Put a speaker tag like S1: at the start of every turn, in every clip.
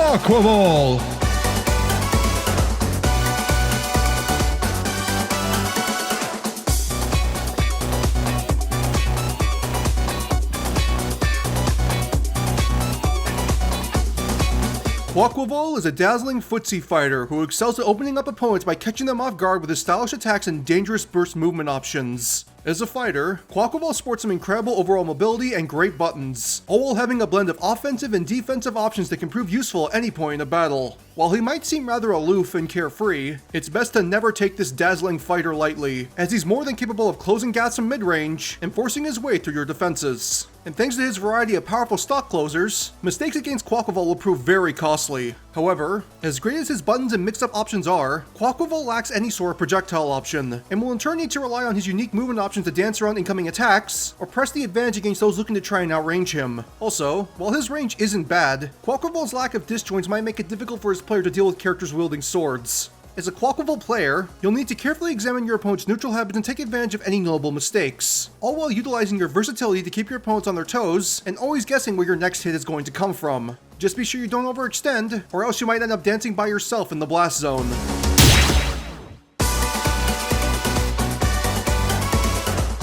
S1: Quaquaval. Quaquaval is a dazzling footsie fighter who excels at opening up opponents by catching them off guard with his stylish attacks and dangerous burst movement options. As a fighter, Quaquaval sports some incredible overall mobility and great buttons, all while having a blend of offensive and defensive options that can prove useful at any point in a battle. While he might seem rather aloof and carefree, it's best to never take this dazzling fighter lightly, as he's more than capable of closing gaps from mid-range and forcing his way through your defenses. And thanks to his variety of powerful stock closers, mistakes against Quaquaval will prove very costly. However, as great as his buttons and mixed-up options are, Quaquaval lacks any sort of projectile option, and will in turn need to rely on his unique movement options to dance around incoming attacks, or press the advantage against those looking to try and outrange him. Also, while his range isn't bad, Quaquaval's lack of disjoints might make it difficult for his player to deal with characters wielding swords. As a Quaquaval player, you'll need to carefully examine your opponent's neutral habits and take advantage of any notable mistakes, all while utilizing your versatility to keep your opponents on their toes and always guessing where your next hit is going to come from. Just be sure you don't overextend, or else you might end up dancing by yourself in the blast zone.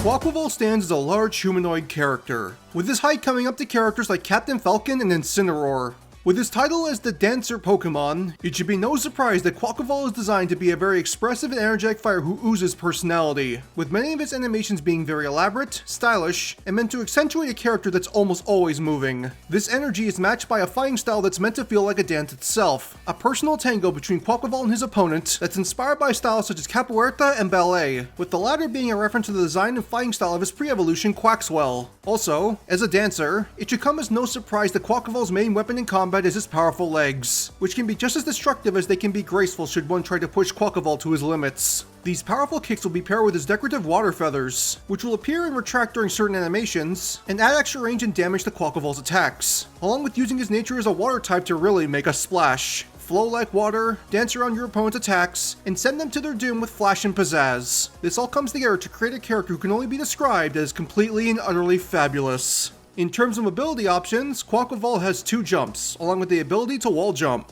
S1: Quaquaval stands as a large humanoid character, with his height coming up to characters like Captain Falcon and Incineroar. With his title as the Dancer Pokemon, it should be no surprise that Quaquaval is designed to be a very expressive and energetic fighter who oozes personality, with many of its animations being very elaborate, stylish, and meant to accentuate a character that's almost always moving. This energy is matched by a fighting style that's meant to feel like a dance itself, a personal tango between Quaquaval and his opponent that's inspired by styles such as capoeira and ballet, with the latter being a reference to the design and fighting style of his pre-evolution Quaxwell. Also, as a dancer, it should come as no surprise that Quaquaval's main weapon in combat is his powerful legs, which can be just as destructive as they can be graceful should one try to push Quaquaval to his limits. These powerful kicks will be paired with his decorative water feathers, which will appear and retract during certain animations, and add extra range and damage to Quaquaval's attacks, along with using his nature as a water type to really make a splash. Flow like water, dance around your opponent's attacks, and send them to their doom with flash and pizzazz. This all comes together to create a character who can only be described as completely and utterly fabulous. In terms of ability options, Quaquaval has 2 jumps, along with the ability to wall jump.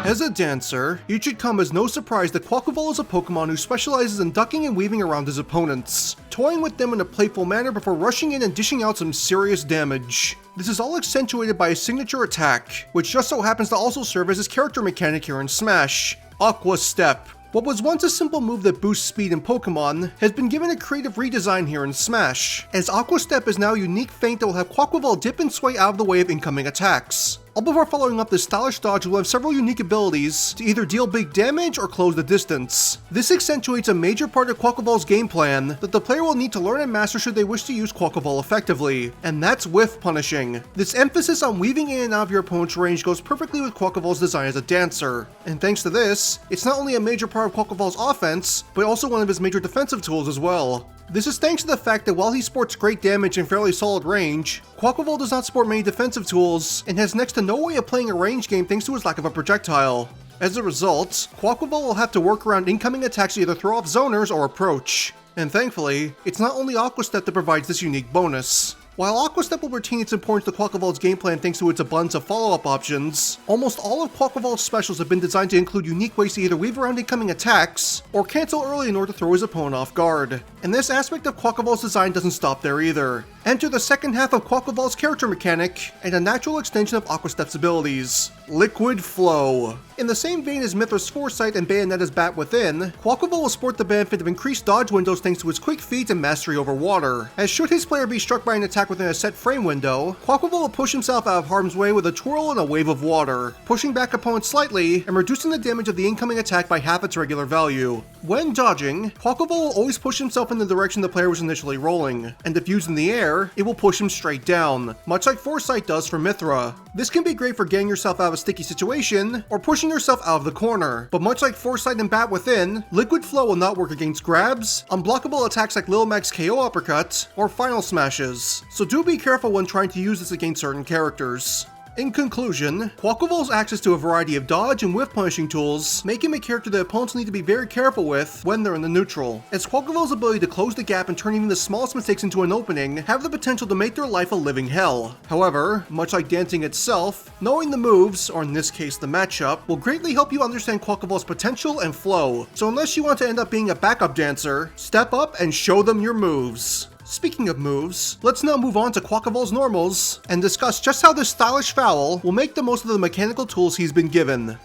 S1: As a dancer, it should come as no surprise that Quaquaval is a Pokemon who specializes in ducking and weaving around his opponents, toying with them in a playful manner before rushing in and dishing out some serious damage. This is all accentuated by his signature attack, which just so happens to also serve as his character mechanic here in Smash, Aqua Step. What was once a simple move that boosts speed in Pokemon has been given a creative redesign here in Smash, as Aqua Step is now a unique feint that will have Quaquaval dip and sway out of the way of incoming attacks. All before following up this stylish dodge will have several unique abilities to either deal big damage or close the distance. This accentuates a major part of Quaquaval's game plan that the player will need to learn and master should they wish to use Quaquaval effectively, and that's whiff punishing. This emphasis on weaving in and out of your opponent's range goes perfectly with Quaquaval's design as a dancer, and thanks to this, it's not only a major part of Quaquaval's offense, but also one of his major defensive tools as well. This is thanks to the fact that while he sports great damage and fairly solid range, Quaquaval does not sport many defensive tools, and has next to no way of playing a range game thanks to his lack of a projectile. As a result, Quaquaval will have to work around incoming attacks to either throw off zoners or approach. And thankfully, it's not only Aqua Step that provides this unique bonus. While Aqua Step will retain its importance to Quaquaval's game plan thanks to its abundance of follow-up options, almost all of Quaquaval's specials have been designed to include unique ways to either weave around incoming attacks, or cancel early in order to throw his opponent off guard. And this aspect of Quaquaval's design doesn't stop there either. Enter the second half of Quaquaval's character mechanic, and a natural extension of Aqua Step's abilities, Liquid Flow. In the same vein as Mithra's Foresight and Bayonetta's Bat Within, Quaquaval will sport the benefit of increased dodge windows thanks to his quick feet and mastery over water, as should his player be struck by an attack within a set frame window, Quaquaval will push himself out of harm's way with a twirl and a wave of water, pushing back opponents slightly and reducing the damage of the incoming attack by half its regular value. When dodging, Quaquaval will always push himself in the direction the player was initially rolling, and if used in the air, it will push him straight down, much like Foresight does for Mithra. This can be great for getting yourself out of a sticky situation, or pushing yourself out of the corner, but much like Foresight and Bat Within, Liquid Flow will not work against grabs, unblockable attacks like Lil Mac's KO Uppercut, or Final Smashes, so do be careful when trying to use this against certain characters. In conclusion, Quaquaval's access to a variety of dodge and whiff punishing tools make him a character that opponents need to be very careful with when they're in the neutral, as Quaquaval's ability to close the gap and turn even the smallest mistakes into an opening have the potential to make their life a living hell. However, much like dancing itself, knowing the moves, or in this case the matchup, will greatly help you understand Quaquaval's potential and flow, so unless you want to end up being a backup dancer, step up and show them your moves. Speaking of moves, let's now move on to Quaquaval's normals and discuss just how this stylish Fowl will make the most of the mechanical tools he's been given.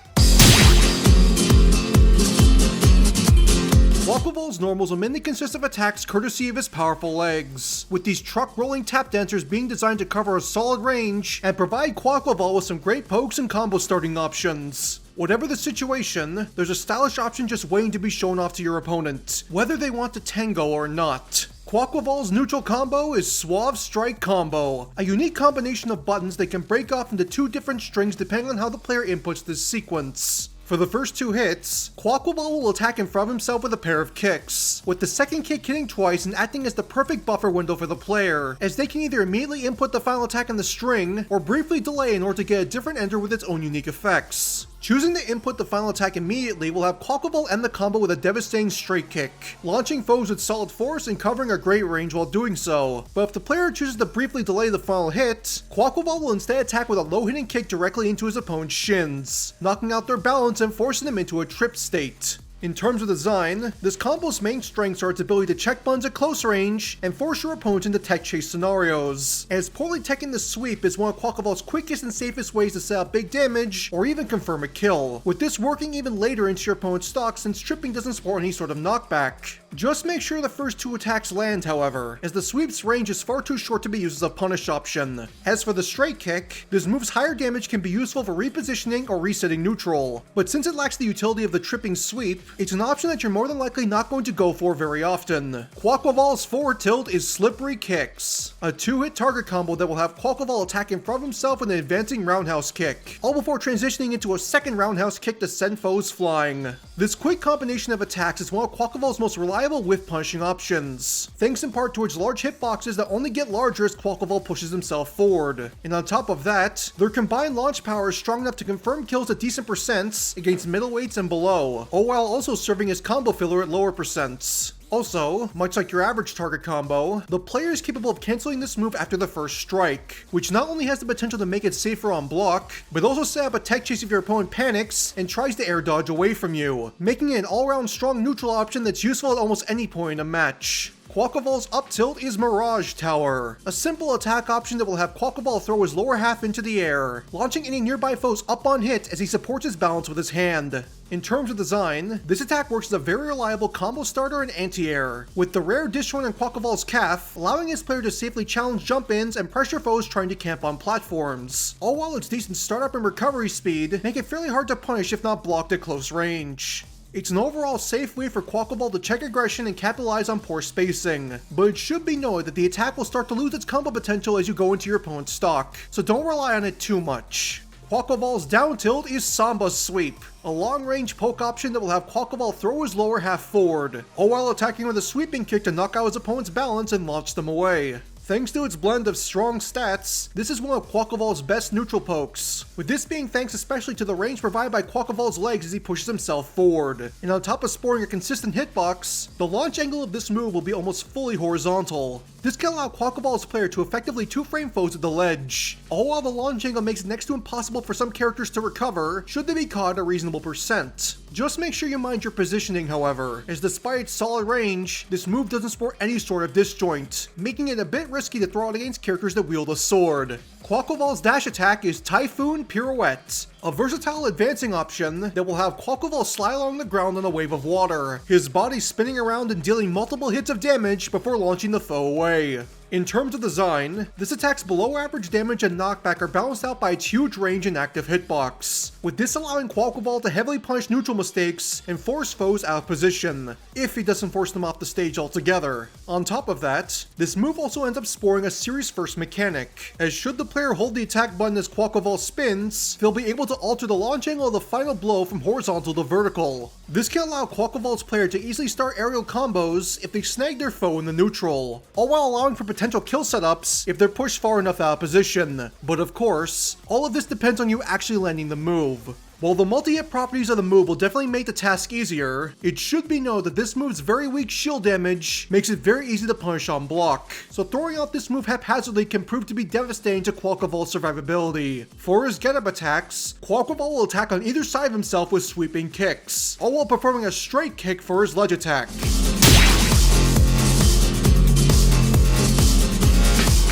S1: Quaquaval's normals will mainly consist of attacks courtesy of his powerful legs, with these truck-rolling tap dancers being designed to cover a solid range and provide Quaquaval with some great pokes and combo starting options. Whatever the situation, there's a stylish option just waiting to be shown off to your opponent, whether they want to tango or not. Quaquaval's neutral combo is Suave Strike Combo, a unique combination of buttons that can break off into two different strings depending on how the player inputs this sequence. For the first two hits, Quaquaval will attack in front of himself with a pair of kicks, with the second kick hitting twice and acting as the perfect buffer window for the player, as they can either immediately input the final attack in the string, or briefly delay in order to get a different ender with its own unique effects. Choosing to input the final attack immediately will have Quaquaval end the combo with a devastating straight kick, launching foes with solid force and covering a great range while doing so. But if the player chooses to briefly delay the final hit, Quaquaval will instead attack with a low-hitting kick directly into his opponent's shins, knocking out their balance and forcing them into a tripped state. In terms of design, this combo's main strengths are its ability to check buttons at close range and force your opponent into tech chase scenarios, as poorly teching the sweep is one of Quaquaval's quickest and safest ways to set up big damage or even confirm a kill, with this working even later into your opponent's stock since tripping doesn't support any sort of knockback. Just make sure the first two attacks land, however, as the sweep's range is far too short to be used as a punish option. As for the straight kick, this move's higher damage can be useful for repositioning or resetting neutral, but since it lacks the utility of the tripping sweep, it's an option that you're more than likely not going to go for very often. Quaquaval's forward tilt is Slippery Kicks, a two-hit target combo that will have Quaquaval attack in front of himself with an advancing roundhouse kick, all before transitioning into a second roundhouse kick to send foes flying. This quick combination of attacks is one of Quaquaval's most reliable whiff punishing options, thanks in part to its large hitboxes that only get larger as Quaquaval pushes himself forward. And on top of that, their combined launch power is strong enough to confirm kills at decent percents against middleweights and below, all while also serving as combo filler at lower percents. Also, much like your average target combo, the player is capable of canceling this move after the first strike, which not only has the potential to make it safer on block, but also set up a tech chase if your opponent panics and tries to air dodge away from you, making it an all-around strong neutral option that's useful at almost any point in a match. Quaquaval's up tilt is Mirage Tower, a simple attack option that will have Quaquaval throw his lower half into the air, launching any nearby foes up on hit as he supports his balance with his hand. In terms of design, this attack works as a very reliable combo starter and anti-air, with the rare disjoint on Quaquaval's calf, allowing his player to safely challenge jump-ins and pressure foes trying to camp on platforms, all while its decent startup and recovery speed make it fairly hard to punish if not blocked at close range. It's an overall safe way for Quaquaval to check aggression and capitalize on poor spacing, but it should be noted that the attack will start to lose its combo potential as you go into your opponent's stock, so don't rely on it too much. Quaquaval's down tilt is Samba Sweep, a long-range poke option that will have Quaquaval throw his lower half forward, all while attacking with a sweeping kick to knock out his opponent's balance and launch them away. Thanks to its blend of strong stats, this is one of Quaquaval's best neutral pokes, with this being thanks especially to the range provided by Quaquaval's legs as he pushes himself forward. And on top of sporting a consistent hitbox, the launch angle of this move will be almost fully horizontal. This can allow Quaquaval's player to effectively two-frame foes at the ledge, all while the launch angle makes it next to impossible for some characters to recover should they be caught at a reasonable percent. Just make sure you mind your positioning, however, as despite its solid range, this move doesn't sport any sort of disjoint, making it a bit risky to throw out against characters that wield a sword. Quaquaval's dash attack is Typhoon Pirouette, a versatile advancing option that will have Quaquaval slide along the ground on a wave of water, his body spinning around and dealing multiple hits of damage before launching the foe away. In terms of design, this attack's below average damage and knockback are balanced out by its huge range and active hitbox, with this allowing Quaquaval to heavily punish neutral mistakes and force foes out of position, if he doesn't force them off the stage altogether. On top of that, this move also ends up sporing a series first mechanic, as should the player hold the attack button as Quaquaval spins, they'll be able to to alter the launch angle of the final blow from horizontal to vertical. This can allow Quaquaval's player to easily start aerial combos if they snag their foe in the neutral, all while allowing for potential kill setups if they're pushed far enough out of position. But of course, all of this depends on you actually landing the move. While the multi-hit properties of the move will definitely make the task easier, it should be known that this move's very weak shield damage makes it very easy to punish on block, so throwing out this move haphazardly can prove to be devastating to Quaquaval's survivability. For his get-up attacks, Quaquaval will attack on either side of himself with sweeping kicks, all while performing a straight kick for his ledge attack.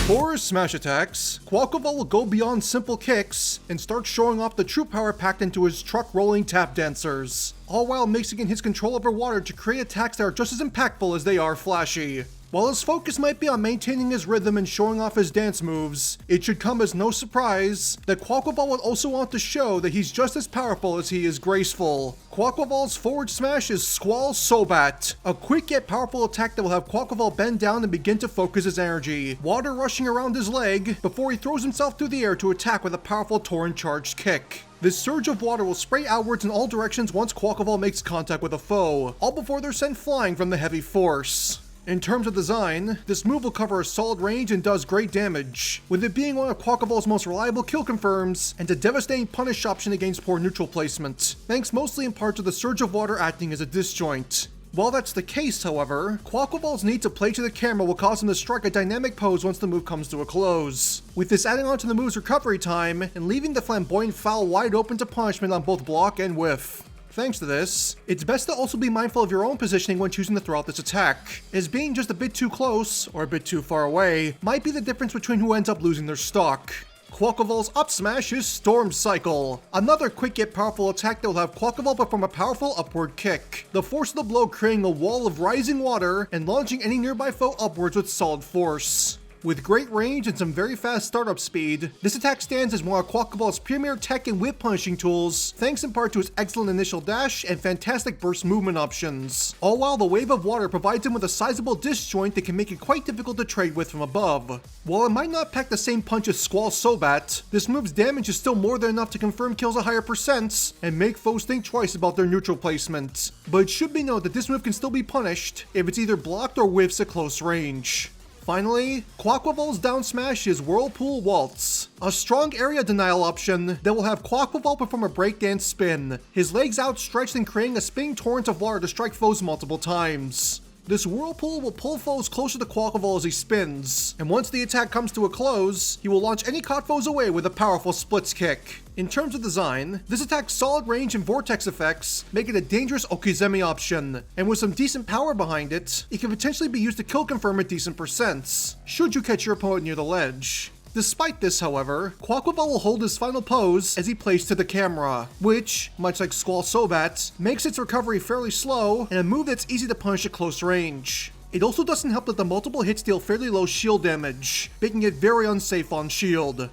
S1: For his smash attacks, Quaquaval will go beyond simple kicks and start showing off the true power packed into his truck-rolling tap dancers, all while mixing in his control over water to create attacks that are just as impactful as they are flashy. While his focus might be on maintaining his rhythm and showing off his dance moves, it should come as no surprise that Quaquaval would also want to show that he's just as powerful as he is graceful. Quaquaval's forward smash is Squall Sobat, a quick yet powerful attack that will have Quaquaval bend down and begin to focus his energy, water rushing around his leg before he throws himself through the air to attack with a powerful torrent charged kick. This surge of water will spray outwards in all directions once Quaquaval makes contact with a foe, all before they're sent flying from the heavy force. In terms of design, this move will cover a solid range and does great damage, with it being one of Quaquaval's most reliable kill confirms and a devastating punish option against poor neutral placement, thanks mostly in part to the surge of water acting as a disjoint. While that's the case, however, Quaquaval's need to play to the camera will cause him to strike a dynamic pose once the move comes to a close, with this adding on to the move's recovery time and leaving the flamboyant Fowl wide open to punishment on both block and whiff. Thanks to this, it's best to also be mindful of your own positioning when choosing to throw out this attack, as being just a bit too close, or a bit too far away, might be the difference between who ends up losing their stock. Quaquaval's up smash is Storm Cycle, another quick yet powerful attack that will have Quaquaval perform a powerful upward kick, the force of the blow creating a wall of rising water and launching any nearby foe upwards with solid force. With great range and some very fast startup speed, this attack stands as one of Quaquaval's premier tech and whip punishing tools, thanks in part to his excellent initial dash and fantastic burst movement options, all while the wave of water provides him with a sizable disjoint that can make it quite difficult to trade with from above. While it might not pack the same punch as Squall Sobat, this move's damage is still more than enough to confirm kills at higher percents and make foes think twice about their neutral placement. But it should be noted that this move can still be punished if it's either blocked or whiffs at close range. Finally, Quaquaval's down smash is Whirlpool Waltz, a strong area denial option that will have Quaquaval perform a breakdance spin, his legs outstretched and creating a spinning torrent of water to strike foes multiple times. This whirlpool will pull foes closer to Quaquaval as he spins, and once the attack comes to a close, he will launch any caught foes away with a powerful splits kick. In terms of design, this attack's solid range and vortex effects make it a dangerous Okizeme option, and with some decent power behind it, it can potentially be used to kill confirm at decent percents, should you catch your opponent near the ledge. Despite this, however, Quaquaval will hold his final pose as he plays to the camera, which, much like Squall Sobat, makes its recovery fairly slow and a move that's easy to punish at close range. It also doesn't help that the multiple hits deal fairly low shield damage, making it very unsafe on shield.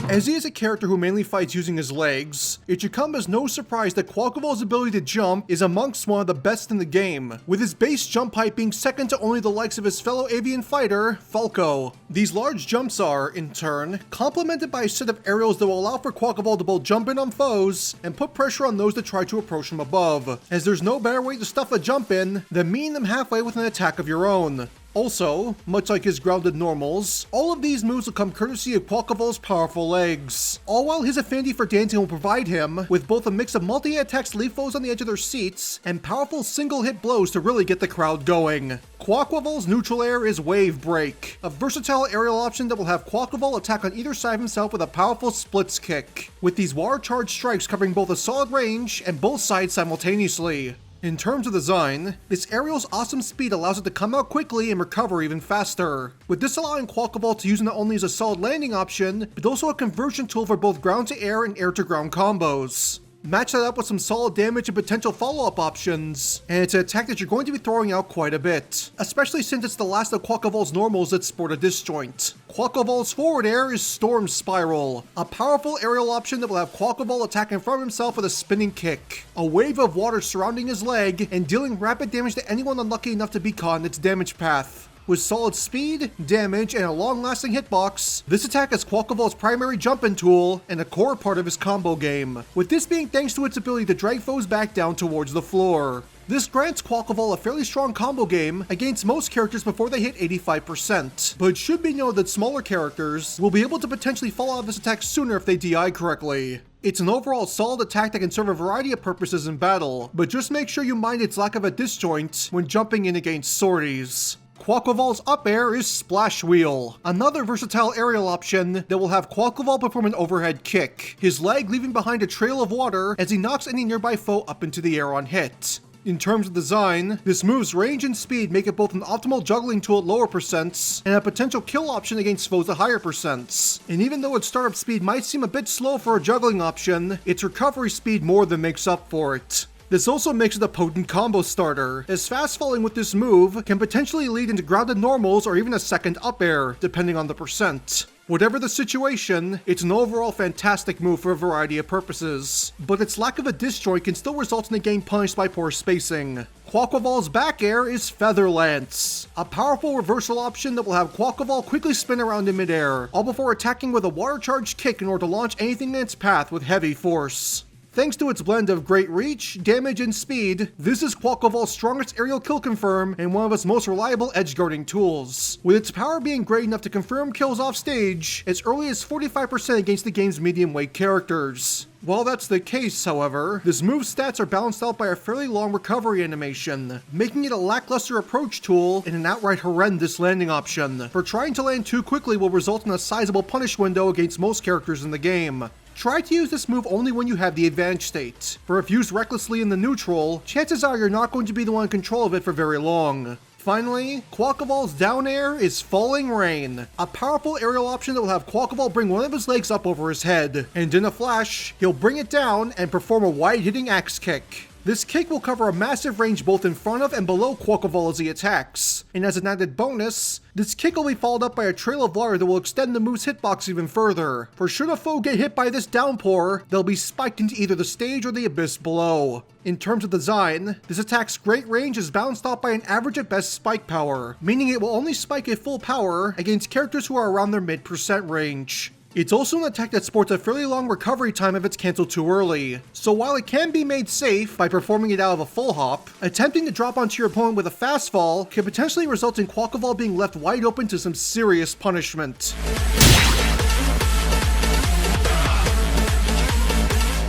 S1: As he is a character who mainly fights using his legs, it should come as no surprise that Quaquaval's ability to jump is amongst one of the best in the game, with his base jump height being second to only the likes of his fellow avian fighter, Falco. These large jumps are, in turn, complemented by a set of aerials that will allow for Quaquaval to both jump in on foes and put pressure on those that try to approach from above, as there's no better way to stuff a jump in than meeting them halfway with an attack of your own. Also, much like his grounded normals, all of these moves will come courtesy of Quaquaval's powerful legs, all while his affinity for dancing will provide him with both a mix of multi-hit attacks to leave foes on the edge of their seats, and powerful single-hit blows to really get the crowd going. Quaquaval's neutral air is Wave Break, a versatile aerial option that will have Quaquaval attack on either side of himself with a powerful splits kick, with these water-charged strikes covering both a solid range and both sides simultaneously. In terms of design, this aerial's awesome speed allows it to come out quickly and recover even faster, with this allowing Quaquaval to use it not only as a solid landing option, but also a conversion tool for both ground to air and air to ground combos. Match that up with some solid damage and potential follow-up options, and it's an attack that you're going to be throwing out quite a bit, especially since it's the last of Quaquaval's normals that sport a disjoint. Quaquaval's forward air is Storm Spiral, a powerful aerial option that will have Quaquaval attack in front of himself with a spinning kick, a wave of water surrounding his leg and dealing rapid damage to anyone unlucky enough to be caught in its damage path. With solid speed, damage, and a long-lasting hitbox, this attack is Quaquaval's primary jump-in tool and a core part of his combo game, with this being thanks to its ability to drag foes back down towards the floor. This grants Quaquaval a fairly strong combo game against most characters before they hit 85%, but it should be noted that smaller characters will be able to potentially fall out of this attack sooner if they DI correctly. It's an overall solid attack that can serve a variety of purposes in battle, but just make sure you mind its lack of a disjoint when jumping in against sorties. Quaquaval's up air is Splash Wheel, another versatile aerial option that will have Quaquaval perform an overhead kick, his leg leaving behind a trail of water as he knocks any nearby foe up into the air on hit. In terms of design, this move's range and speed make it both an optimal juggling tool at lower percents and a potential kill option against foes at higher percents. And even though its startup speed might seem a bit slow for a juggling option, its recovery speed more than makes up for it. This also makes it a potent combo starter, as fast falling with this move can potentially lead into grounded normals or even a second up air, depending on the percent. Whatever the situation, it's an overall fantastic move for a variety of purposes, but its lack of a disjoint can still result in a game punished by poor spacing. Quaquaval's back air is Feather Lance, a powerful reversal option that will have Quaquaval quickly spin around in midair, all before attacking with a water charged kick in order to launch anything in its path with heavy force. Thanks to its blend of great reach, damage, and speed, this is Quaquaval's strongest aerial kill confirm and one of its most reliable edgeguarding tools, with its power being great enough to confirm kills off stage as early as 45% against the game's medium weight characters. While that's the case, however, this move's stats are balanced out by a fairly long recovery animation, making it a lackluster approach tool and an outright horrendous landing option, for trying to land too quickly will result in a sizable punish window against most characters in the game. Try to use this move only when you have the advantage state, for if used recklessly in the neutral, chances are you're not going to be the one in control of it for very long. Finally, Quaquaval's down air is Falling Rain, a powerful aerial option that will have Quaquaval bring one of his legs up over his head, and in a flash, he'll bring it down and perform a wide-hitting axe kick. This kick will cover a massive range both in front of and below Quaquaval as he attacks, and as an added bonus, this kick will be followed up by a trail of water that will extend the move's hitbox even further, for should a foe get hit by this downpour, they'll be spiked into either the stage or the abyss below. In terms of design, this attack's great range is balanced out by an average at best spike power, meaning it will only spike at full power against characters who are around their mid-percent range. It's also an attack that sports a fairly long recovery time if it's cancelled too early, so while it can be made safe by performing it out of a full hop, attempting to drop onto your opponent with a fast fall can potentially result in Quaquaval being left wide open to some serious punishment.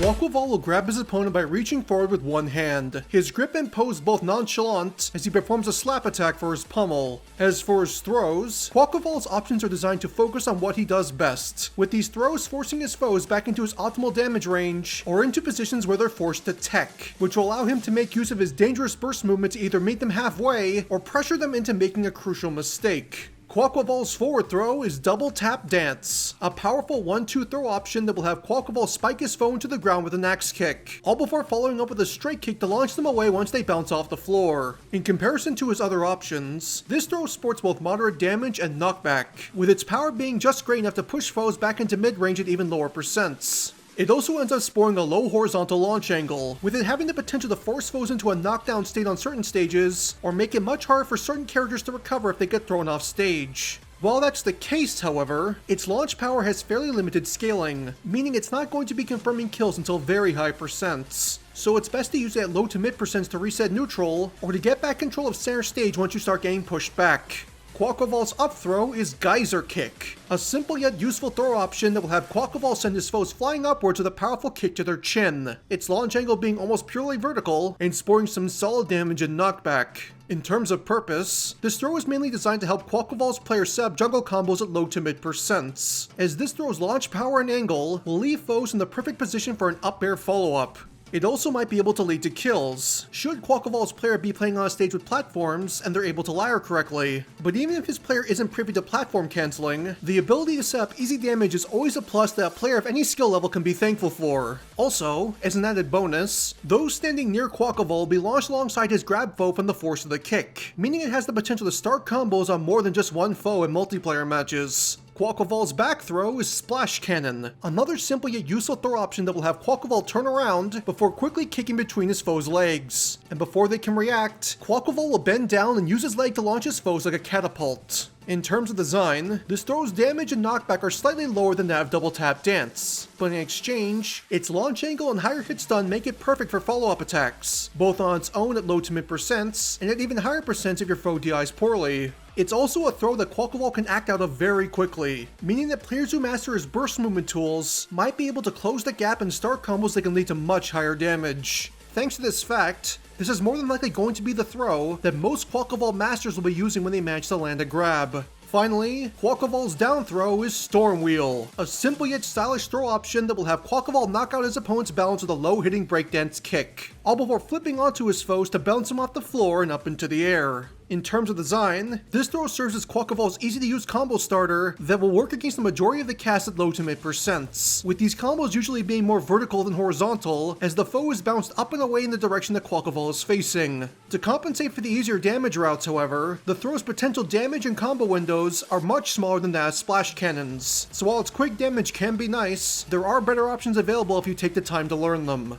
S1: Quaquaval will grab his opponent by reaching forward with one hand. His grip and pose both nonchalant as he performs a slap attack for his pummel. As for his throws, Quaquaval's options are designed to focus on what he does best, with these throws forcing his foes back into his optimal damage range or into positions where they're forced to tech, which will allow him to make use of his dangerous burst movement to either meet them halfway or pressure them into making a crucial mistake. Quaquaval's forward throw is Double Tap Dance, a powerful 1-2 throw option that will have Quaquaval spike his foe into the ground with an axe kick, all before following up with a straight kick to launch them away once they bounce off the floor. In comparison to his other options, this throw sports both moderate damage and knockback, with its power being just great enough to push foes back into mid-range at even lower percents. It also ends up spoiling a low horizontal launch angle, with it having the potential to force foes into a knockdown state on certain stages, or make it much harder for certain characters to recover if they get thrown off stage. While that's the case, however, its launch power has fairly limited scaling, meaning it's not going to be confirming kills until very high percents. So it's best to use it at low to mid percents to reset neutral, or to get back control of center stage once you start getting pushed back. Quaquaval's up throw is Geyser Kick, a simple yet useful throw option that will have Quaquaval send his foes flying upwards with a powerful kick to their chin, its launch angle being almost purely vertical and sporting some solid damage and knockback. In terms of purpose, this throw is mainly designed to help Quaquaval's player set up jungle combos at low to mid percents, as this throw's launch power and angle will leave foes in the perfect position for an up air follow-up. It also might be able to lead to kills, should Quaquaval's player be playing on a stage with platforms and they're able to lyre correctly. But even if his player isn't privy to platform cancelling, the ability to set up easy damage is always a plus that a player of any skill level can be thankful for. Also, as an added bonus, those standing near Quaquaval will be launched alongside his grab foe from the force of the kick, meaning it has the potential to start combos on more than just one foe in multiplayer matches. Quaquaval's back throw is Splash Cannon, another simple yet useful throw option that will have Quaquaval turn around before quickly kicking between his foe's legs. And before they can react, Quaquaval will bend down and use his leg to launch his foes like a catapult. In terms of design, this throw's damage and knockback are slightly lower than that of Double Tap Dance, but in exchange, its launch angle and higher hit stun make it perfect for follow-up attacks, both on its own at low to mid percents, and at even higher percents if your foe DIs poorly. It's also a throw that Quaquaval can act out of very quickly, meaning that players who master his burst movement tools might be able to close the gap and start combos that can lead to much higher damage. Thanks to this fact, this is more than likely going to be the throw that most Quaquaval masters will be using when they manage to land a grab. Finally, Quaquaval's down throw is Storm Wheel, a simple yet stylish throw option that will have Quaquaval knock out his opponent's balance with a low-hitting breakdance kick, all before flipping onto his foes to bounce him off the floor and up into the air. In terms of design, this throw serves as Quaquaval's easy-to-use combo starter that will work against the majority of the cast at low to mid percents, with these combos usually being more vertical than horizontal, as the foe is bounced up and away in the direction that Quaquaval is facing. To compensate for the easier damage routes, however, the throw's potential damage and combo windows are much smaller than that of Splash Cannons, so while its quick damage can be nice, there are better options available if you take the time to learn them.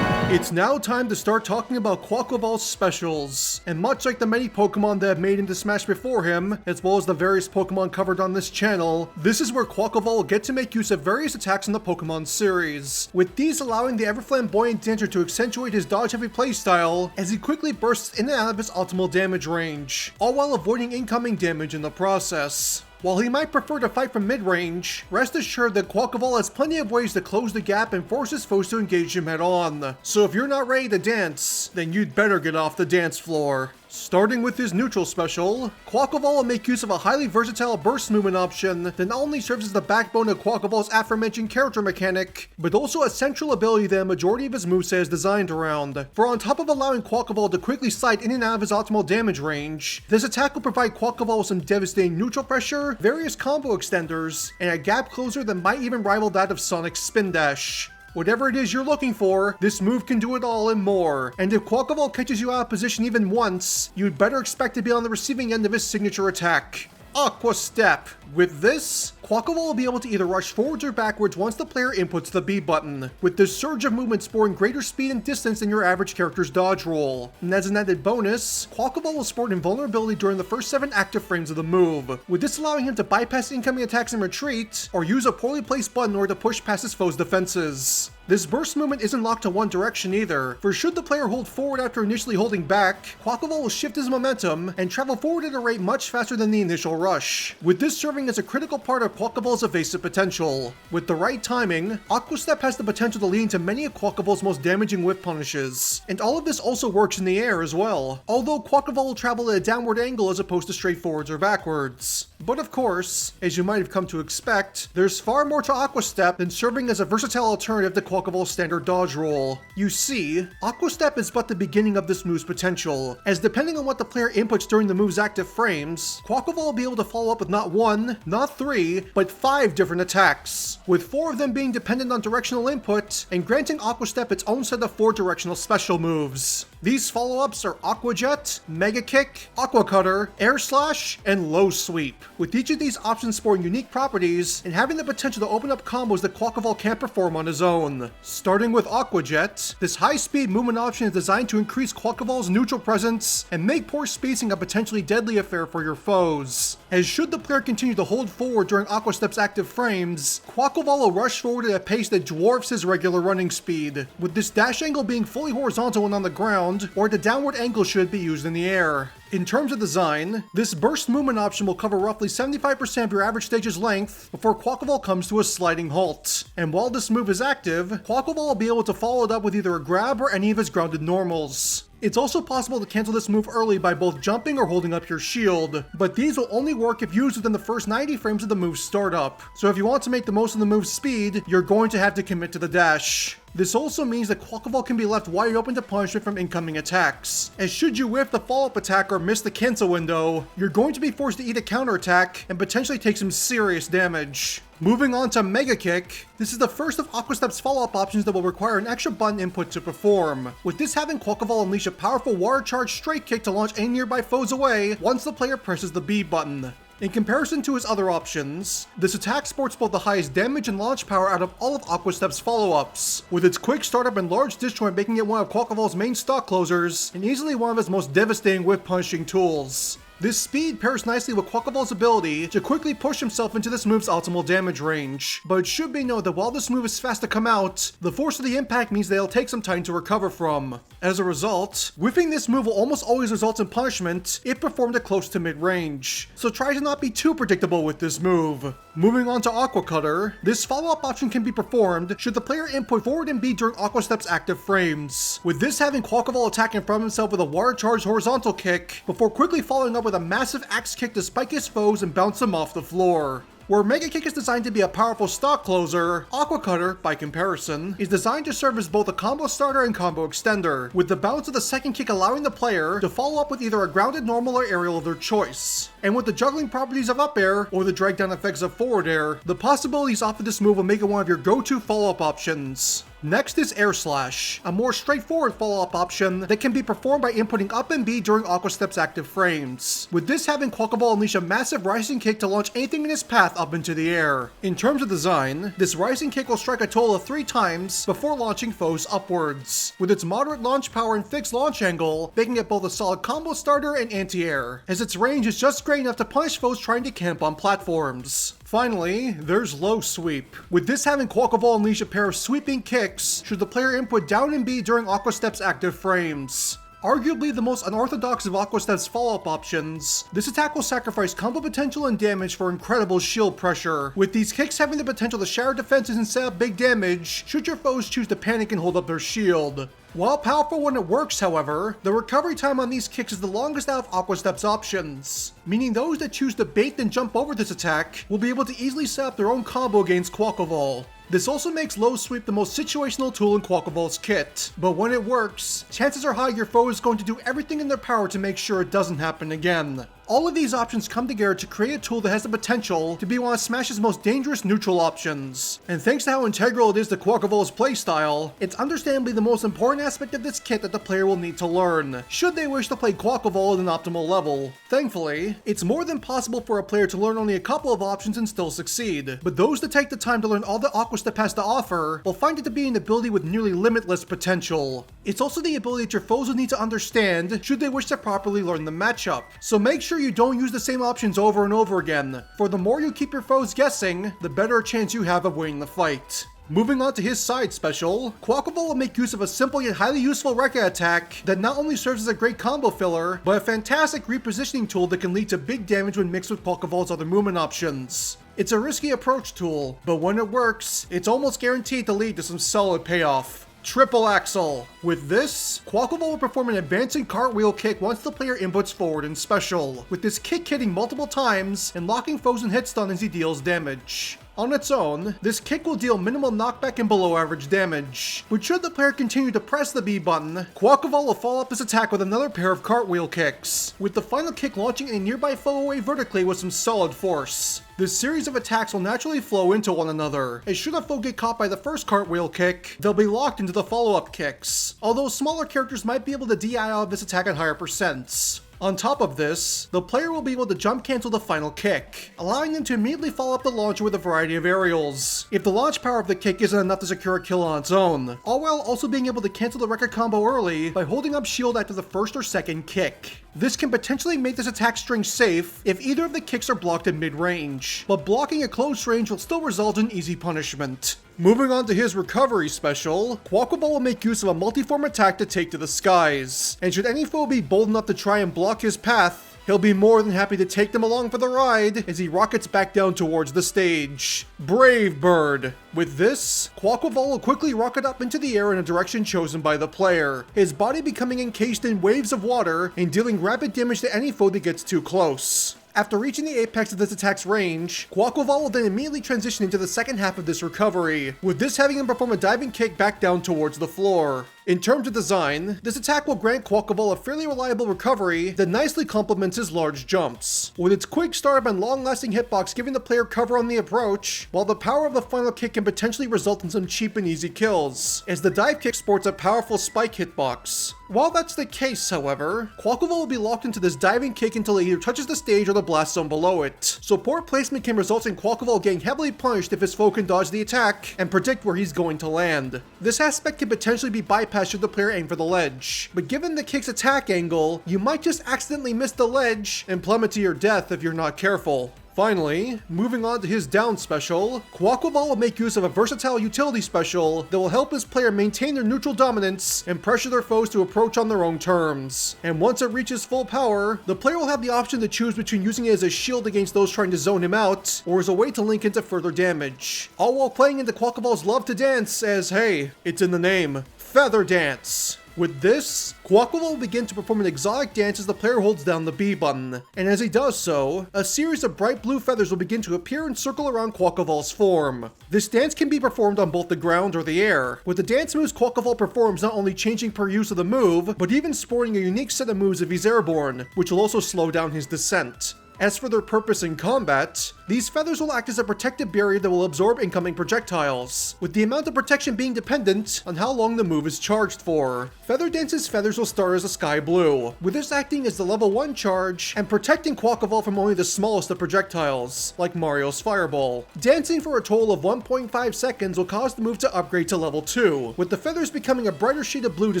S1: It's now time to start talking about Quaquaval's specials, and much like the many Pokemon that have made into Smash before him, as well as the various Pokemon covered on this channel, this is where Quaquaval will get to make use of various attacks in the Pokemon series, with these allowing the ever-flamboyant dancer to accentuate his dodge-heavy playstyle as he quickly bursts in and out of his optimal damage range, all while avoiding incoming damage in the process. While he might prefer to fight from mid-range, rest assured that Quaquaval has plenty of ways to close the gap and force his foes to engage him head-on. So if you're not ready to dance, then you'd better get off the dance floor. Starting with his neutral special, Quaquaval will make use of a highly versatile burst movement option that not only serves as the backbone of Quaquaval's aforementioned character mechanic, but also a central ability that a majority of his moveset is designed around. For on top of allowing Quaquaval to quickly slide in and out of his optimal damage range, this attack will provide Quaquaval with some devastating neutral pressure, various combo extenders, and a gap closer that might even rival that of Sonic's Spin Dash. Whatever it is you're looking for, this move can do it all and more. And if Quaquaval catches you out of position even once, you'd better expect to be on the receiving end of his signature attack, Aqua Step. With this, Quaquaval will be able to either rush forwards or backwards once the player inputs the B button, with this surge of movement sporing greater speed and distance than your average character's dodge roll. And as an added bonus, Quaquaval will sport invulnerability during the first 7 active frames of the move, with this allowing him to bypass incoming attacks and retreat, or use a poorly placed button in order to push past his foe's defenses. This burst movement isn't locked to one direction either, for should the player hold forward after initially holding back, Quaquaval will shift his momentum and travel forward at a rate much faster than the initial rush, with this serving as a critical part of Quaquaval's evasive potential. With the right timing, Aqua Step has the potential to lead into many of Quaquaval's most damaging whip punishes, and all of this also works in the air as well, although Quaquaval will travel at a downward angle as opposed to straight forwards or backwards. But of course, as you might have come to expect, there's far more to Aqua Step than serving as a versatile alternative to Quaquaval's standard dodge roll. You see, Aqua Step is but the beginning of this move's potential, as depending on what the player inputs during the move's active frames, Quaquaval will be able to follow up with not 1, not 3, but 5 different attacks, with 4 of them being dependent on directional input, and granting Aqua Step its own set of 4 directional special moves. These follow-ups are Aqua Jet, Mega Kick, Aqua Cutter, Air Slash, and Low Sweep, with each of these options sporting unique properties and having the potential to open up combos that Quaquaval can't perform on his own. Starting with Aqua Jet, this high-speed movement option is designed to increase Quaquaval's neutral presence and make poor spacing a potentially deadly affair for your foes, as should the player continue to hold forward during Aqua Step's active frames, Quaquaval will rush forward at a pace that dwarfs his regular running speed, with this dash angle being fully horizontal when on the ground, or at a downward angle should it be used in the air. In terms of design, this burst movement option will cover roughly 75% of your average stage's length before Quaquaval comes to a sliding halt. And while this move is active, Quaquaval will be able to follow it up with either a grab or any of his grounded normals. It's also possible to cancel this move early by both jumping or holding up your shield, but these will only work if used within the first 90 frames of the move's startup. So if you want to make the most of the move's speed, you're going to have to commit to the dash. This also means that Quaquaval can be left wide open to punishment from incoming attacks, as should you whiff the follow-up attack or miss the cancel window, you're going to be forced to eat a counterattack and potentially take some serious damage. Moving on to Mega Kick, this is the first of Aqua Step's follow-up options that will require an extra button input to perform, with this having Quaquaval unleash a powerful water charge straight kick to launch any nearby foes away once the player presses the B button. In comparison to his other options, this attack sports both the highest damage and launch power out of all of Aqua Step's follow-ups, with its quick startup and large disjoint making it one of Quaquaval's main stock closers and easily one of his most devastating whip punishing tools. This speed pairs nicely with Quaquaval's ability to quickly push himself into this move's optimal damage range, but it should be noted that while this move is fast to come out, the force of the impact means that it'll take some time to recover from. As a result, whiffing this move will almost always result in punishment if performed at close to mid-range, so try to not be too predictable with this move. Moving on to Aqua Cutter, this follow-up option can be performed should the player input forward and B during Aqua Step's active frames, with this having Quaquaval attack in front of himself with a water charge horizontal kick, before quickly following up with a massive axe kick to spike his foes and bounce them off the floor. Where Mega Kick is designed to be a powerful stock closer, Aqua Cutter, by comparison, is designed to serve as both a combo starter and combo extender, with the bounce of the second kick allowing the player to follow up with either a grounded normal or aerial of their choice. And with the juggling properties of up air, or the drag down effects of forward air, the possibilities offered this move will make it one of your go-to follow-up options. Next is Air Slash, a more straightforward follow-up option that can be performed by inputting up and B during Aqua Step's active frames, with this having Quaquaval unleash a massive rising kick to launch anything in his path up into the air. In terms of design, this rising kick will strike a total of 3 times before launching foes upwards, with its moderate launch power and fixed launch angle making it both a solid combo starter and anti-air, as its range is just great enough to punish foes trying to camp on platforms. Finally, there's Low Sweep, with this having Quaquaval unleash a pair of sweeping kicks should the player input down and B during Aqua Step's active frames. Arguably the most unorthodox of Aqua Step's follow-up options, this attack will sacrifice combo potential and damage for incredible shield pressure, with these kicks having the potential to shatter defenses and set up big damage should your foes choose to panic and hold up their shield. While powerful when it works, however, the recovery time on these kicks is the longest out of Aqua Step's options, meaning those that choose to bait and jump over this attack will be able to easily set up their own combo against Quaquaval. This also makes Low Sweep the most situational tool in Quaquaval's kit, but when it works, chances are high your foe is going to do everything in their power to make sure it doesn't happen again. All of these options come together to create a tool that has the potential to be one of Smash's most dangerous neutral options. And thanks to how integral it is to Quaquaval's playstyle, it's understandably the most important aspect of this kit that the player will need to learn, should they wish to play Quaquaval at an optimal level. Thankfully, it's more than possible for a player to learn only a couple of options and still succeed, but those that take the time to learn all that Aqua Step has to offer will find it to be an ability with nearly limitless potential. It's also the ability that your foes will need to understand should they wish to properly learn the matchup, so make sure you don't use the same options over and over again, for the more you keep your foes guessing, the better a chance you have of winning the fight. Moving on to his side special, Quaquaval will make use of a simple yet highly useful Rekka attack that not only serves as a great combo filler, but a fantastic repositioning tool that can lead to big damage when mixed with Quaquaval's other movement options. It's a risky approach tool, but when it works, it's almost guaranteed to lead to some solid payoff. Triple Axle. With this, Quaquaval will perform an advancing cartwheel kick once the player inputs forward in special, with this kick hitting multiple times and locking foes in hit stun as he deals damage. On its own, this kick will deal minimal knockback and below average damage, but should the player continue to press the B button, Quaquaval will follow up his attack with another pair of cartwheel kicks, with the final kick launching a nearby foe away vertically with some solid force. This series of attacks will naturally flow into one another, as should a foe get caught by the first cartwheel kick, they'll be locked into the follow-up kicks, although smaller characters might be able to DI out of this attack at higher percents. On top of this, the player will be able to jump cancel the final kick, allowing them to immediately follow up the launcher with a variety of aerials, if the launch power of the kick isn't enough to secure a kill on its own, all while also being able to cancel the Rekka combo early by holding up shield after the first or second kick. This can potentially make this attack string safe if either of the kicks are blocked at mid-range, but blocking at close range will still result in easy punishment. Moving on to his recovery special, Quaquaval will make use of a multi-form attack to take to the skies, and should any foe be bold enough to try and block his path, he'll be more than happy to take them along for the ride as he rockets back down towards the stage. Brave Bird. With this, Quaquaval will quickly rocket up into the air in a direction chosen by the player, his body becoming encased in waves of water and dealing rapid damage to any foe that gets too close. After reaching the apex of this attack's range, Quaquaval will then immediately transition into the second half of this recovery, with this having him perform a diving kick back down towards the floor. In terms of design, this attack will grant Quaquaval a fairly reliable recovery that nicely complements his large jumps, with its quick startup and long-lasting hitbox giving the player cover on the approach, while the power of the final kick can potentially result in some cheap and easy kills, as the dive kick sports a powerful spike hitbox. While that's the case, however, Quaquaval will be locked into this diving kick until it either touches the stage or the blast zone below it, so poor placement can result in Quaquaval getting heavily punished if his foe can dodge the attack and predict where he's going to land. This aspect can potentially be bypassed should the player aim for the ledge, but given the kick's attack angle, you might just accidentally miss the ledge and plummet to your death if you're not careful. Finally, moving on to his down special, Quaquaval will make use of a versatile utility special that will help his player maintain their neutral dominance and pressure their foes to approach on their own terms. And once it reaches full power, the player will have the option to choose between using it as a shield against those trying to zone him out, or as a way to link into further damage. All while playing into Quaquaval's love to dance as, hey, it's in the name, Feather Dance. With this, Quaquaval will begin to perform an exotic dance as the player holds down the B button, and as he does so, a series of bright blue feathers will begin to appear and circle around Quaquaval's form. This dance can be performed on both the ground or the air, with the dance moves Quaquaval performs not only changing per use of the move, but even sporting a unique set of moves if he's airborne, which will also slow down his descent. As for their purpose in combat, these feathers will act as a protective barrier that will absorb incoming projectiles, with the amount of protection being dependent on how long the move is charged for. Feather Dance's feathers will start as a sky blue, with this acting as the level 1 charge and protecting Quaquaval from only the smallest of projectiles, like Mario's Fireball. Dancing for a total of 1.5 seconds will cause the move to upgrade to level 2, with the feathers becoming a brighter shade of blue to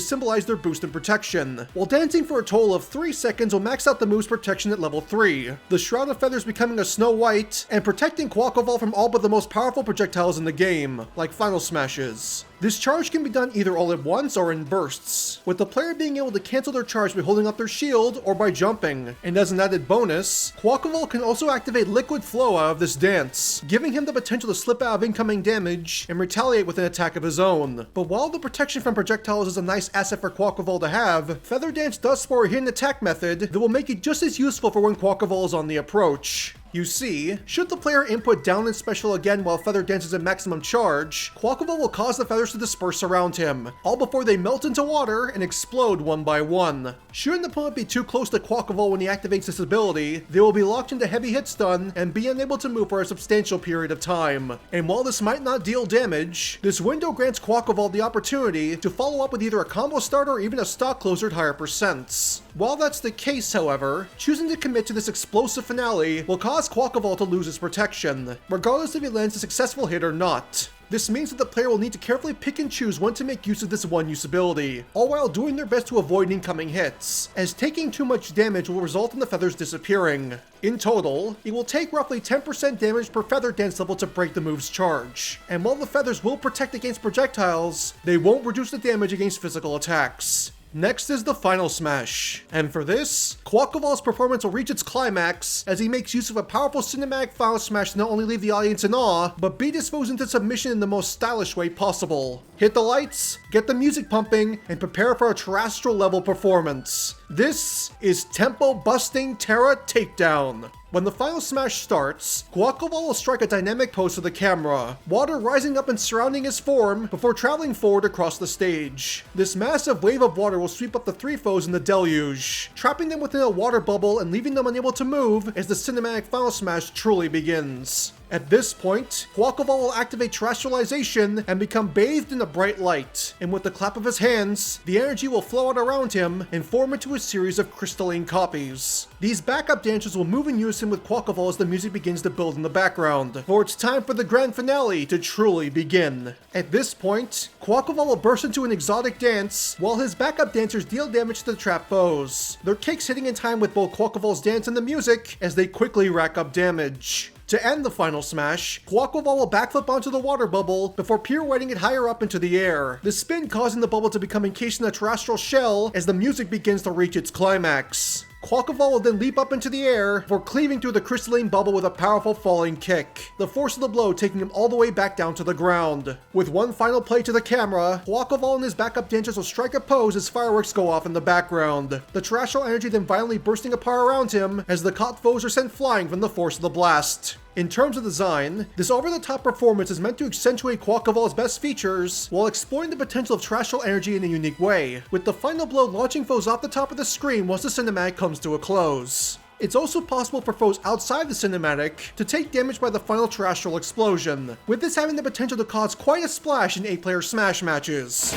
S1: symbolize their boost in protection, while dancing for a total of 3 seconds will max out the move's protection at level 3. The Shroud of Feathers becoming a snow white, and protecting Quaquaval from all but the most powerful projectiles in the game, like Final Smashes. This charge can be done either all at once or in bursts, with the player being able to cancel their charge by holding up their shield or by jumping. And as an added bonus, Quaquaval can also activate Liquid Flow out of this dance, giving him the potential to slip out of incoming damage and retaliate with an attack of his own. But while the protection from projectiles is a nice asset for Quaquaval to have, Feather Dance does spore a hidden attack method that will make it just as useful for when Quaquaval is on the approach. You see, should the player input down in special again while Feather Dance is at maximum charge, Quaquaval will cause the feathers to disperse around him, all before they melt into water and explode one by one. Should an opponent be too close to Quaquaval when he activates this ability, they will be locked into heavy hit stun and be unable to move for a substantial period of time. And while this might not deal damage, this window grants Quaquaval the opportunity to follow up with either a combo starter or even a stock closer at higher percents. While that's the case, however, choosing to commit to this explosive finale will cause Quaquaval to lose his protection, regardless if he lands a successful hit or not. This means that the player will need to carefully pick and choose when to make use of this one-use ability, all while doing their best to avoid incoming hits, as taking too much damage will result in the feathers disappearing. In total, it will take roughly 10% damage per Feather Dance level to break the move's charge, and while the feathers will protect against projectiles, they won't reduce the damage against physical attacks. Next is the Final Smash, and for this, Quaquaval's performance will reach its climax as he makes use of a powerful cinematic Final Smash to not only leave the audience in awe, but beat his foes into submission in the most stylish way possible. Hit the lights, get the music pumping, and prepare for a terrestrial level performance. This is Tempo Busting Terra Takedown. When the Final Smash starts, Quaquaval will strike a dynamic pose to the camera, water rising up and surrounding his form before traveling forward across the stage. This massive wave of water will sweep up the 3 foes in the deluge, trapping them within a water bubble and leaving them unable to move as the cinematic Final Smash truly begins. At this point, Quaquaval will activate Terrestrialization and become bathed in a bright light, and with the clap of his hands, the energy will flow out around him and form into a series of crystalline copies. These backup dancers will move in unison with Quaquaval as the music begins to build in the background, for it's time for the grand finale to truly begin. At this point, Quaquaval will burst into an exotic dance, while his backup dancers deal damage to the trapped foes, their kicks hitting in time with both Quaquaval's dance and the music as they quickly rack up damage. To end the Final Smash, Quaquaval will backflip onto the water bubble before pirouetting it higher up into the air, the spin causing the bubble to become encased in a terrestrial shell as the music begins to reach its climax. Quaquaval will then leap up into the air before cleaving through the crystalline bubble with a powerful falling kick, the force of the blow taking him all the way back down to the ground. With one final play to the camera, Quaquaval and his backup dancers will strike a pose as fireworks go off in the background, the terrestrial energy then violently bursting apart around him as the caught foes are sent flying from the force of the blast. In terms of design, this over-the-top performance is meant to accentuate Quaquaval's best features while exploring the potential of terrestrial energy in a unique way, with the final blow launching foes off the top of the screen once the cinematic comes to a close. It's also possible for foes outside the cinematic to take damage by the final terrestrial explosion, with this having the potential to cause quite a splash in 8-player Smash matches.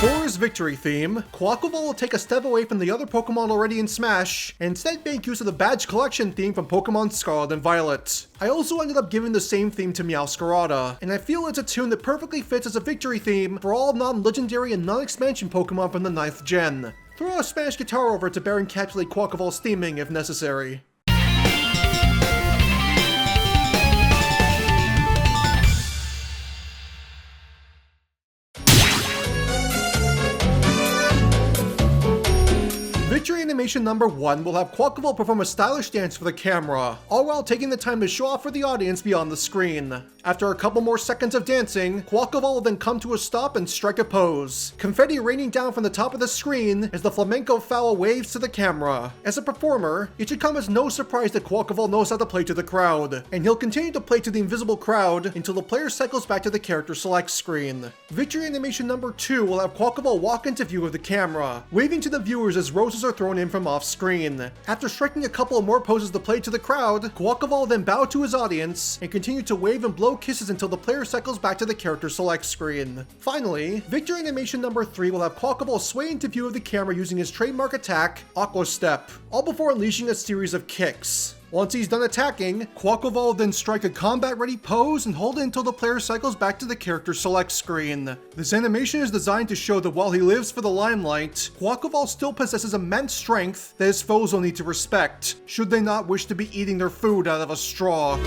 S1: For his victory theme, Quaquaval will take a step away from the other Pokemon already in Smash, and instead make use of the badge collection theme from Pokemon Scarlet and Violet. I also ended up giving the same theme to Meowscarada, and I feel it's a tune that perfectly fits as a victory theme for all non-legendary and non-expansion Pokemon from the 9th gen. Throw a Spanish guitar over it to better encapsulate Quaquaval's theming if necessary. Victory animation number 1 will have Quaquaval perform a stylish dance for the camera, all while taking the time to show off for the audience beyond the screen. After a couple more seconds of dancing, Quaquaval will then come to a stop and strike a pose, confetti raining down from the top of the screen as the Flamenco Fowl waves to the camera. As a performer, it should come as no surprise that Quaquaval knows how to play to the crowd, and he'll continue to play to the invisible crowd until the player cycles back to the character select screen. Victory animation number 2 will have Quaquaval walk into view of the camera, waving to the viewers as roses are thrown in from off screen. After striking a couple of more poses to play to the crowd, Quaquaval will then bow to his audience and continue to wave and blow kisses until the player cycles back to the character select screen. Finally, victory animation number 3 will have Quaquaval sway into view of the camera using his trademark attack, Aqua Step, all before unleashing a series of kicks. Once he's done attacking, Quaquaval will then strike a combat-ready pose and hold it until the player cycles back to the character select screen. This animation is designed to show that while he lives for the limelight, Quaquaval still possesses immense strength that his foes will need to respect, should they not wish to be eating their food out of a straw.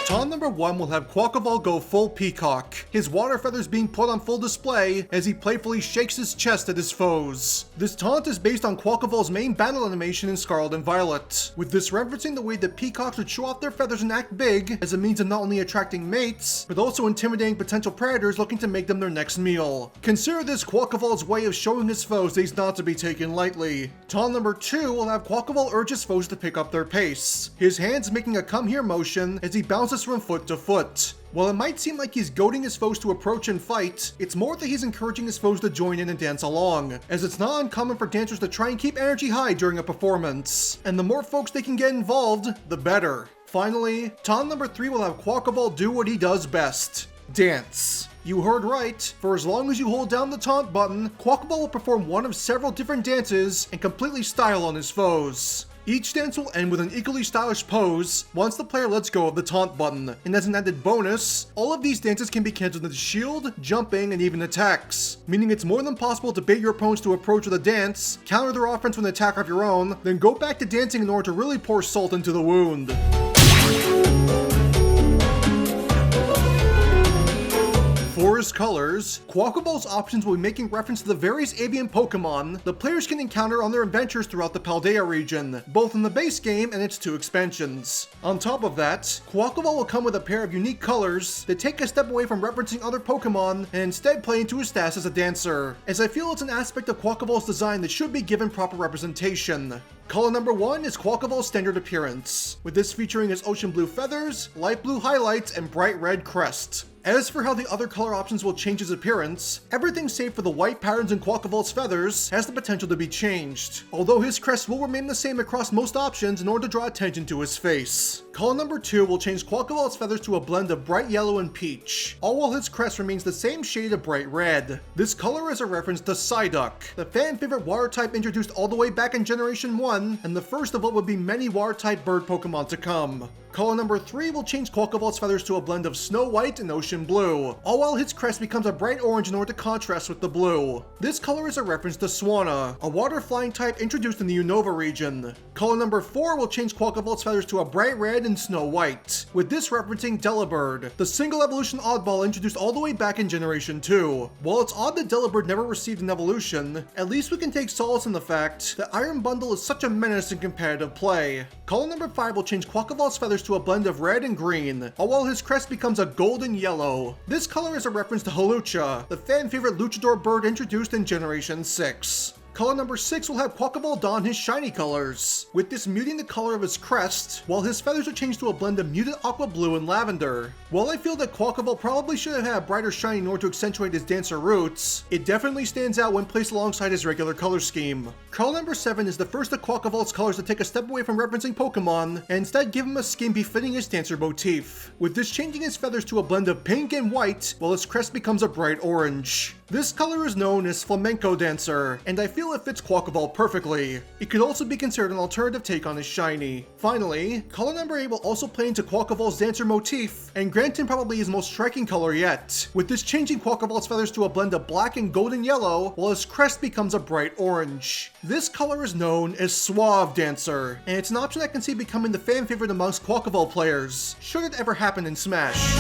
S1: Taunt number 1 will have Quaquaval go full peacock, his water feathers being put on full display as he playfully shakes his chest at his foes. This taunt is based on Quaquaval's main battle animation in Scarlet and Violet, with this referencing the way that peacocks would show off their feathers and act big as a means of not only attracting mates, but also intimidating potential predators looking to make them their next meal. Consider this Quaquaval's way of showing his foes that he's not to be taken lightly. Taunt number 2 will have Quaquaval urge his foes to pick up their pace, his hands making a come here motion as he bounces from foot to foot. While it might seem like he's goading his foes to approach and fight, it's more that he's encouraging his foes to join in and dance along, as it's not uncommon for dancers to try and keep energy high during a performance, and the more folks they can get involved, the better. Finally, taunt number 3 will have Quaquaval do what he does best: dance. You heard right, for as long as you hold down the taunt button, Quaquaval will perform one of several different dances and completely style on his foes. Each dance will end with an equally stylish pose once the player lets go of the taunt button, and as an added bonus, all of these dances can be cancelled into shield, jumping, and even attacks, meaning it's more than possible to bait your opponents to approach with a dance, counter their offense with an attack of your own, then go back to dancing in order to really pour salt into the wound. For his colors, Quaquaval's options will be making reference to the various avian Pokemon the players can encounter on their adventures throughout the Paldea region, both in the base game and its 2 expansions. On top of that, Quaquaval will come with a pair of unique colors that take a step away from referencing other Pokemon and instead play into his status as a dancer, as I feel it's an aspect of Quaquaval's design that should be given proper representation. Color number 1 is Quaquaval's standard appearance, with this featuring his ocean blue feathers, light blue highlights, and bright red crest. As for how the other color options will change his appearance, everything save for the white patterns in Quaquaval's feathers has the potential to be changed, although his crest will remain the same across most options in order to draw attention to his face. Color number 2 will change Quaquaval's feathers to a blend of bright yellow and peach, all while his crest remains the same shade of bright red. This color is a reference to Psyduck, the fan favorite water type introduced all the way back in Generation 1, and the first of what would be many water type bird Pokemon to come. Color number 3 will change Quaquaval's feathers to a blend of Snow White and Ocean Blue, all while his crest becomes a bright orange in order to contrast with the blue. This color is a reference to Swanna, a water flying type introduced in the Unova region. Color number 4 will change Quaquaval's feathers to a bright red and Snow White, with this referencing Delibird, the single evolution oddball introduced all the way back in Generation 2. While it's odd that Delibird never received an evolution, at least we can take solace in the fact that Iron Bundle is such a menace in competitive play. Color number 5 will change Quaquaval's feathers to a blend of red and green, all while his crest becomes a golden yellow. This color is a reference to Hawlucha, the fan favorite luchador bird introduced in Generation 6. Color number 6 will have Quaquaval don his shiny colors, with this muting the color of his crest, while his feathers are changed to a blend of muted aqua blue and lavender. While I feel that Quaquaval probably should have had a brighter shiny in order to accentuate his dancer roots, it definitely stands out when placed alongside his regular color scheme. Color number 7 is the first of Quaquaval's colors to take a step away from referencing Pokemon, and instead give him a skin befitting his dancer motif, with this changing his feathers to a blend of pink and white, while his crest becomes a bright orange. This color is known as Flamenco Dancer, and I feel it fits Quaquaval perfectly. It could also be considered an alternative take on his shiny. Finally, color number 8 will also play into Quaquaval's dancer motif, and grant him probably his most striking color yet, with this changing Quaquaval's feathers to a blend of black and golden yellow, while his crest becomes a bright orange. This color is known as Suave Dancer, and it's an option I can see becoming the fan favorite amongst Quaquaval players, should it ever happen in Smash.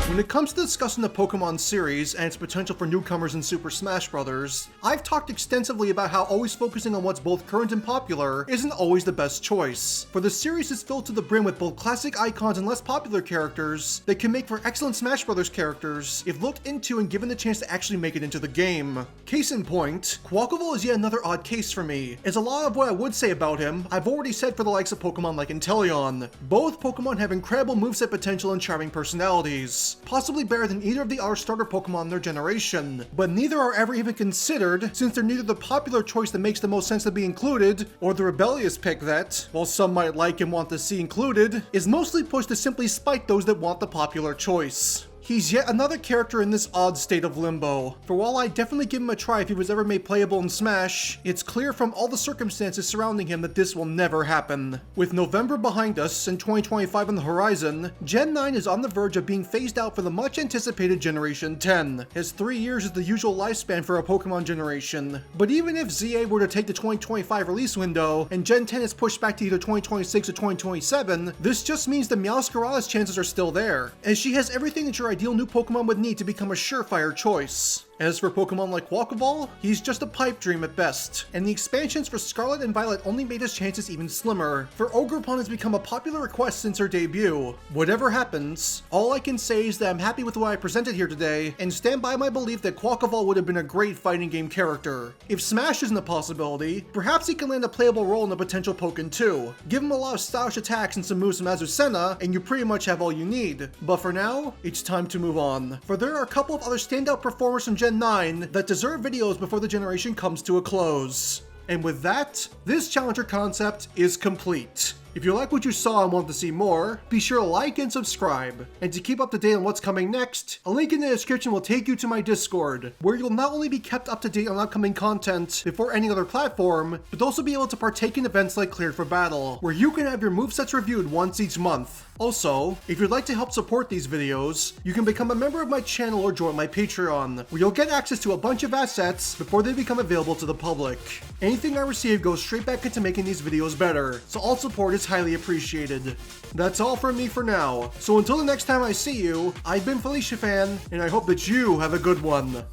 S1: When it comes to discussing the Pokemon series and its potential for newcomers in Super Smash Bros., I've talked extensively about how always focusing on what's both current and popular isn't always the best choice. For the series is filled to the brim with both classic icons and less popular characters that can make for excellent Smash Bros. Characters if looked into and given the chance to actually make it into the game. Case in point, Quaquaval is yet another odd case for me, as a lot of what I would say about him I've already said for the likes of Pokemon like Inteleon. Both Pokemon have incredible moveset potential and charming personalities, possibly better than either of the other starter Pokemon in their generation, but neither are ever even considered since they're neither the popular choice that makes the most sense to be included, or the rebellious pick that, while some might like and want to see included, is mostly pushed to simply spite those that want the popular choice. He's yet another character in this odd state of limbo, for while I'd definitely give him a try if he was ever made playable in Smash, it's clear from all the circumstances surrounding him that this will never happen. With November behind us and 2025 on the horizon, Gen 9 is on the verge of being phased out for the much anticipated Generation 10, as 3 years is the usual lifespan for a Pokemon generation. But even if ZA were to take the 2025 release window, and Gen 10 is pushed back to either 2026 or 2027, this just means that Meowscarada's chances are still there, as she has everything that your ideal new Pokemon would need to become a surefire choice. As for Pokemon like Quaquaval, he's just a pipe dream at best, and the expansions for Scarlet and Violet only made his chances even slimmer, for Ogerpon has become a popular request since her debut. Whatever happens, all I can say is that I'm happy with what I presented here today, and stand by my belief that Quaquaval would have been a great fighting game character. If Smash isn't a possibility, perhaps he can land a playable role in the potential Pokken 2. Give him a lot of stylish attacks and some moves from Azucena, and you pretty much have all you need. But for now, it's time to move on, for there are a couple of other standout performers from Gen 9 that deserve videos before the generation comes to a close. And with that, this Challenger concept is complete. If you like what you saw and want to see more, be sure to like and subscribe. And to keep up to date on what's coming next, a link in the description will take you to my Discord, where you'll not only be kept up to date on upcoming content before any other platform, but also be able to partake in events like Cleared for Battle, where you can have your movesets reviewed once each month. Also, if you'd like to help support these videos, you can become a member of my channel or join my Patreon, where you'll get access to a bunch of assets before they become available to the public. Anything I receive goes straight back into making these videos better, so all support is highly appreciated. That's all from me for now, so until the next time I see you, I've been Felicia Fan, and I hope that you have a good one.